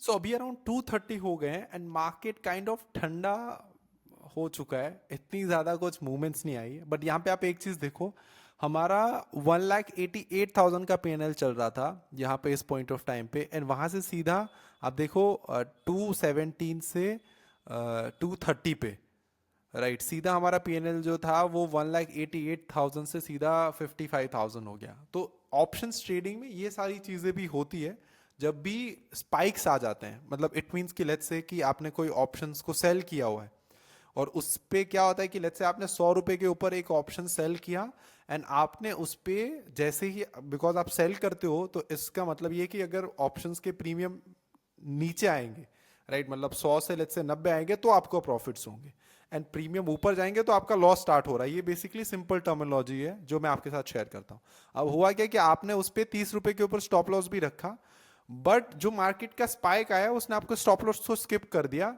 सो अभी अराउंड 230 हो गए हैं एंड मार्केट काइंड ऑफ ठंडा हो चुका है, इतनी ज़्यादा कुछ मूवमेंट्स नहीं आई है। बट यहाँ पे आप एक चीज़ देखो, हमारा 1,88,000 का पीएनएल चल रहा था यहाँ पे इस पॉइंट ऑफ टाइम पे, एंड वहाँ से सीधा आप देखो 217 से 230 पे, राइट सीधा हमारा पीएनएल जो था वो 1,88,000 से सीधा 55,000 हो गया। तो ऑप्शंस ट्रेडिंग में ये सारी चीज़ें भी होती है जब भी स्पाइक्स आ जाते हैं। मतलब इट मीन्स कि लेट्स से कि आपने कोई ऑप्शंस को सेल किया हुआ है और उस पे क्या होता है कि लेट्स से आपने 100 रुपए के ऊपर एक ऑप्शन सेल किया एंड आपने उस पे जैसे ही, बिकॉज आप सेल करते हो तो इसका मतलब ये कि अगर ऑप्शंस के प्रीमियम नीचे आएंगे, राइट मतलब 100 से लेट्स से 90 आएंगे तो आपको प्रॉफिट्स होंगे, एंड प्रीमियम ऊपर जाएंगे तो आपका लॉस स्टार्ट हो रहा है। ये बेसिकली सिंपल टर्मिनोलॉजी है जो मैं आपके साथ शेयर करता हूँ। अब हुआ क्या कि आपने उस पे 30 रुपए के ऊपर स्टॉप लॉस भी रखा, बट जो मार्केट का स्पाइक आया उसने आपको स्टॉप लॉस को स्किप कर दिया।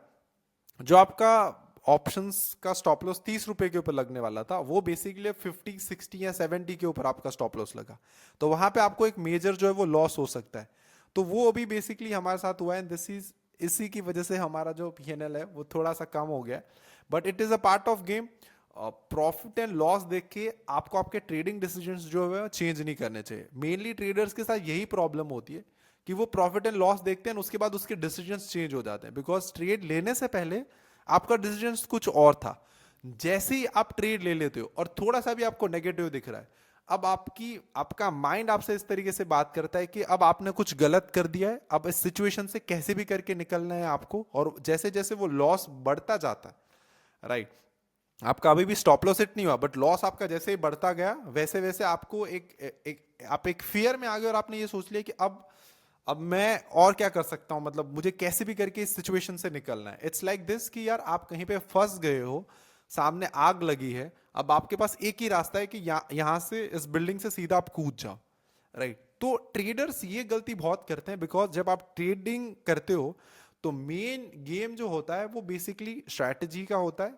जो आपका ऑप्शंस का स्टॉप लॉस 30 रुपए के ऊपर लगने वाला था वो बेसिकली 50, 60 या 70 के ऊपर आपका स्टॉप लॉस लगा, तो वहां पे आपको एक मेजर जो है वो लॉस हो सकता है। तो वो अभी बेसिकली हमारे साथ हुआ है, दिस इज इसी की वजह से हमारा जो पीएनएल है वो थोड़ा सा कम हो गया है। But it is a part of game. Profit and loss देख के आपको आपके ट्रेडिंग डिसीजंस जो है चेंज नहीं करने चाहिए। मेनली ट्रेडर्स के साथ यही प्रॉब्लम होती है कि वो प्रॉफिट एंड लॉस देखते हैं, उसके बाद उसके डिसीजंस चेंज हो जाते हैं, बिकॉज ट्रेड लेने से पहले आपका डिसीजन कुछ और था। जैसे ही आप ट्रेड ले लेते हो और थोड़ा सा भी आपको नेगेटिव दिख रहा है, अब आपका माइंड आपसे इस तरीके से बात करता है कि अब आपने कुछ गलत कर दिया है, अब इस सिचुएशन से कैसे भी करके निकलना है आपको। और जैसे जैसे वो लॉस बढ़ता जाता है, राइट आपका अभी भी स्टॉप लॉस हिट नहीं हुआ बट लॉस आपका जैसे ही बढ़ता गया वैसे वैसे आपको आप एक फियर में आ गए और आपने ये सोच लिया कि अब मैं और क्या कर सकता हूं, मतलब मुझे कैसे भी करके इस सिचुएशन से निकलना है। इट्स लाइक दिस कि यार आप कहीं पे फंस गए हो, सामने आग लगी है, अब आपके पास एक ही रास्ता है कि यहां से इस बिल्डिंग से सीधा आप कूद जाओ, राइट। तो ट्रेडर्स ये गलती बहुत करते हैं, बिकॉज जब आप ट्रेडिंग करते हो तो मेन गेम जो होता है वो बेसिकली स्ट्रैटेजी का होता है,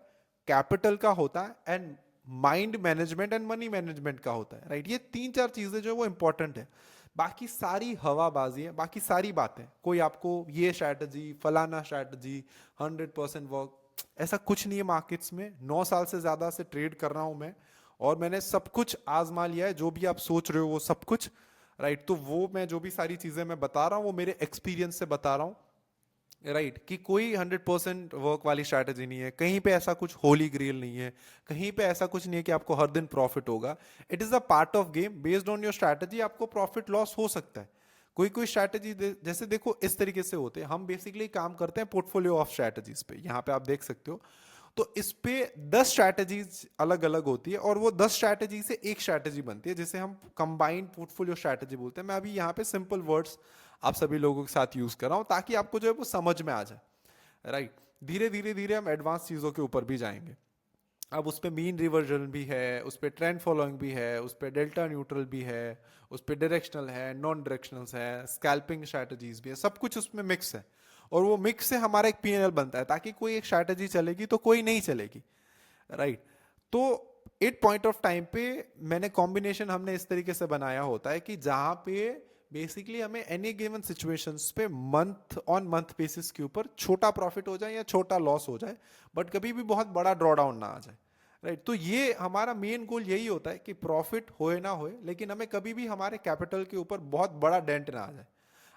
कैपिटल का होता है and mind management and money management का होता है, राइट। ये तीन चार चीजें जो है वो इंपॉर्टेंट है। बाकी सारी हवाबाजी है, बाकी सारी बातें, कोई आपको ये स्ट्रैटेजी फलाना स्ट्रैटेजी 100% वर्क, ऐसा कुछ नहीं है मार्केट्स में। 9 साल से ज्यादा से ट्रेड कर रहा हूं मैं और मैंने सब कुछ आजमा लिया है, जो भी आप सोच रहे हो वो सब कुछ, राइट। तो वो मैं जो भी सारी चीजें मैं बता रहा हूं वो मेरे एक्सपीरियंस से बता रहा हूं, राइट कि कोई 100% वर्क वाली स्ट्रैटेजी नहीं है, कहीं पे ऐसा कुछ होली ग्रेल नहीं है, कहीं पे ऐसा कुछ नहीं है कि आपको हर दिन प्रॉफिट होगा। It is a part of game, based on your strategy आपको प्रॉफिट लॉस हो सकता है। कोई कोई स्ट्रैटेजी जैसे देखो इस तरीके से होते हैं, हम बेसिकली काम करते हैं पोर्टफोलियो ऑफ स्ट्रैटेजीज पे, यहाँ पे आप देख सकते हो। तो इस पे 10 स्ट्रैटेजीज अलग अलग होती है और वो 10 स्ट्रैटेजी से एक स्ट्रैटेजी बनती है जिसे हम कंबाइंड पोर्टफोलियो स्ट्रैटेजी बोलते हैं। मैं अभी यहाँ पे सिंपल वर्ड्स आप सभी लोगों के साथ यूज कर रहा हूँ ताकि आपको जो है वो समझ में आ जाए, राइट। धीरे धीरे धीरे हम एडवांस चीजों के ऊपर भी जाएंगे। अब उस पर मीन रिवर्जन भी है, उस पर ट्रेंड फॉलोइंग भी है, उस पर डेल्टा न्यूट्रल भी है, उस पर डायरेक्शनल है, नॉन डायरेक्शनल है, स्कैल्पिंग स्ट्रैटेजीज भी है, सब कुछ उसमें मिक्स है। और वो मिक्स से हमारा एक पीएनएल बनता है, ताकि कोई एक स्ट्रैटेजी चलेगी तो कोई नहीं चलेगी, राइट। तो एट पॉइंट ऑफ टाइम पे मैंने कॉम्बिनेशन हमने इस तरीके से बनाया होता है कि जहां पे बेसिकली हमें एनी गिवन सिचुएशंस पे मंथ ऑन मंथ बेसिस के ऊपर छोटा प्रॉफिट हो जाए या छोटा लॉस हो जाए, बट कभी भी बहुत बड़ा ड्रॉ डाउन ना आ जाए, राइट। तो ये हमारा मेन गोल यही होता है कि प्रॉफिट होए ना होए लेकिन हमें कभी भी हमारे कैपिटल के ऊपर बहुत बड़ा डेंट ना आ जाए।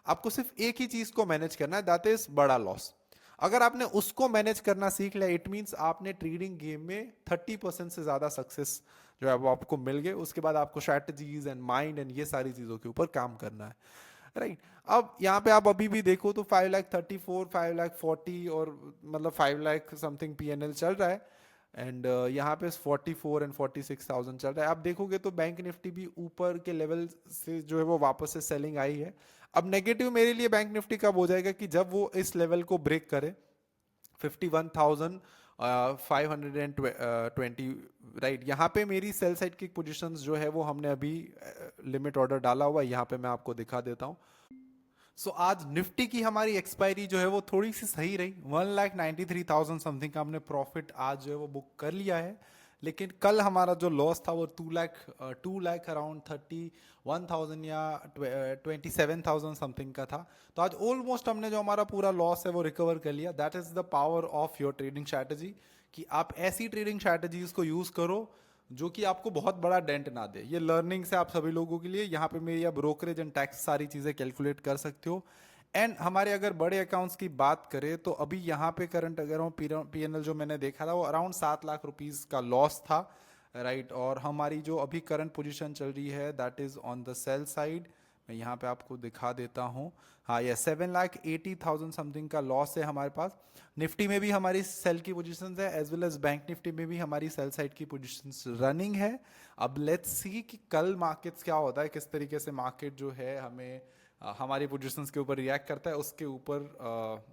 आपको सिर्फ एक ही चीज को मैनेज करना है, दैट इज बड़ा लॉस। अगर आपने उसको मैनेज करना सीख लिया, इट मींस आपने ट्रेडिंग गेम में 30% से ज्यादा सक्सेस जो है वो आपको मिल गए। उसके बाद आपको स्ट्रैटेजीज एंड माइंड एंड ये सारी चीजों के ऊपर काम करना है, राइट। अब यहाँ पे आप अभी भी देखो तो 5,34,000 5,40,000 और मतलब 5,00,000 समथिंग पीएनएल चल रहा है एंड यहाँ पे 44 एंड 46,000 चल रहा है। आप देखोगे तो बैंक निफ्टी भी ऊपर के लेवल से जो है वो वापस से सेलिंग आई है। अब नेगेटिव मेरे लिए बैंक निफ्टी कब हो जाएगा कि जब वो इस लेवल को ब्रेक करे 51,520, राइट। यहाँ पे मेरी सेल साइड की पोजीशंस जो है वो हमने अभी लिमिट ऑर्डर डाला हुआ है, यहाँ पे मैं आपको दिखा देता हूँ। सो आज निफ्टी की हमारी एक्सपायरी जो है वो थोड़ी सी सही रही, 1,93,000 समथिंग का हमने प्रॉफिट आज जो है वो बुक कर लिया है। लेकिन कल हमारा जो लॉस था वो 2 लाख अराउंड 31,000 या 27,000 समथिंग का था। तो आज ऑलमोस्ट हमने जो हमारा पूरा लॉस है वो रिकवर कर लिया। That is the power of your trading strategy, कि आप ऐसी ट्रेडिंग स्ट्रैटेजीज को यूज करो जो कि आपको बहुत बड़ा डेंट ना दे। ये लर्निंग से आप सभी लोगों के लिए, यहाँ पे मेरी ब्रोकरेज एंड टैक्स सारी चीजें कैलकुलेट कर सकते हो। एंड हमारे अगर बड़े अकाउंट्स की बात करें तो अभी यहाँ पे करंट अगर हम पीएनएल जो मैंने देखा था वो अराउंड 7 लाख रुपीस का लॉस था, राइट। और हमारी जो अभी करंट पोजीशन चल रही है that is on the sell side. मैं यहाँ पे आपको दिखा देता हूँ। हाँ, ये 7,80,000 समथिंग का लॉस है हमारे पास। निफ्टी में भी हमारी सेल की पोजीशन है, as well as bank Nifty में भी हमारी सेल साइड की पोजीशन रनिंग है। अब लेट्स सी कि कल मार्केट्स क्या होता है, किस तरीके से मार्केट जो है हमें हमारी पोजीशंस के ऊपर रिएक्ट करता है। उसके ऊपर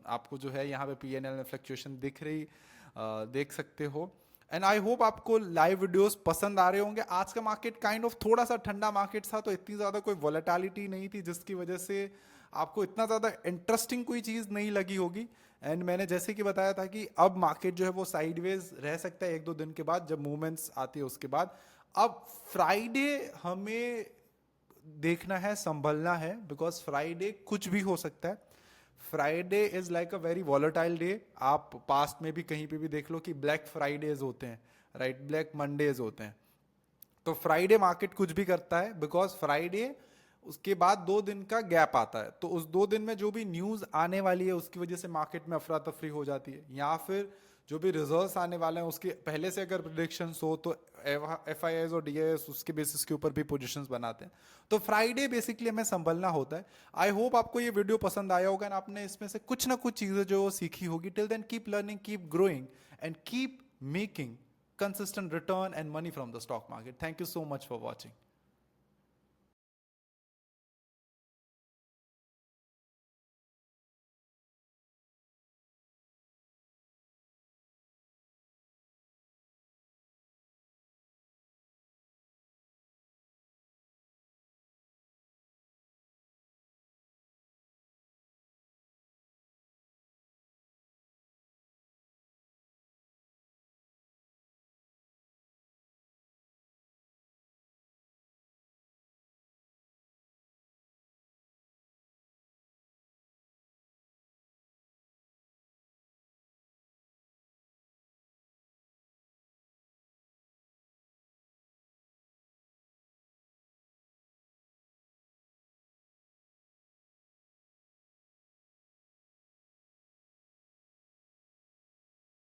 आपको जो है यहाँ पे पीएनएल में फ्लक्चुएशन देख सकते हो। एंड आई होप आपको लाइव वीडियोस पसंद आ रहे होंगे। आज का मार्केट काइंड ऑफ थोड़ा सा ठंडा मार्केट था, तो इतनी ज़्यादा कोई वॉलेटिलिटी नहीं थी, जिसकी वजह से आपको इतना ज़्यादा इंटरेस्टिंग कोई चीज़ नहीं लगी होगी। एंड मैंने जैसे कि बताया था कि अब मार्केट जो है वो साइडवेज रह सकता है 1-2 दिन के बाद, जब मूवमेंट्स आती है उसके बाद। अब फ्राइडे हमें देखना है, संभलना है, बिकॉज फ्राइडे कुछ भी हो सकता है। Friday is like a very volatile day. आप पास्ट में भी कहीं पे भी देख लो कि ब्लैक फ्राइडेज होते हैं, राइट, ब्लैक मंडेज होते हैं। तो फ्राइडे मार्केट कुछ भी करता है, बिकॉज फ्राइडे उसके बाद 2 दिन का गैप आता है। तो उस 2 दिन में जो भी न्यूज आने वाली है उसकी वजह से मार्केट में अफरा तफरी हो जाती है, या फिर जो भी रिजल्ट्स आने वाले हैं उसके पहले से अगर प्रिडिक्शंस हो तो एफआईआईज और डीआईएस उसके बेसिस के ऊपर भी पोजीशंस बनाते हैं। तो फ्राइडे बेसिकली हमें संभलना होता है। आई होप आपको ये वीडियो पसंद आया होगा, ना आपने इसमें से कुछ ना कुछ चीजें जो सीखी होगी। Till then keep learning, keep growing and keep making consistent return and money from the stock market. Thank you so much for watching.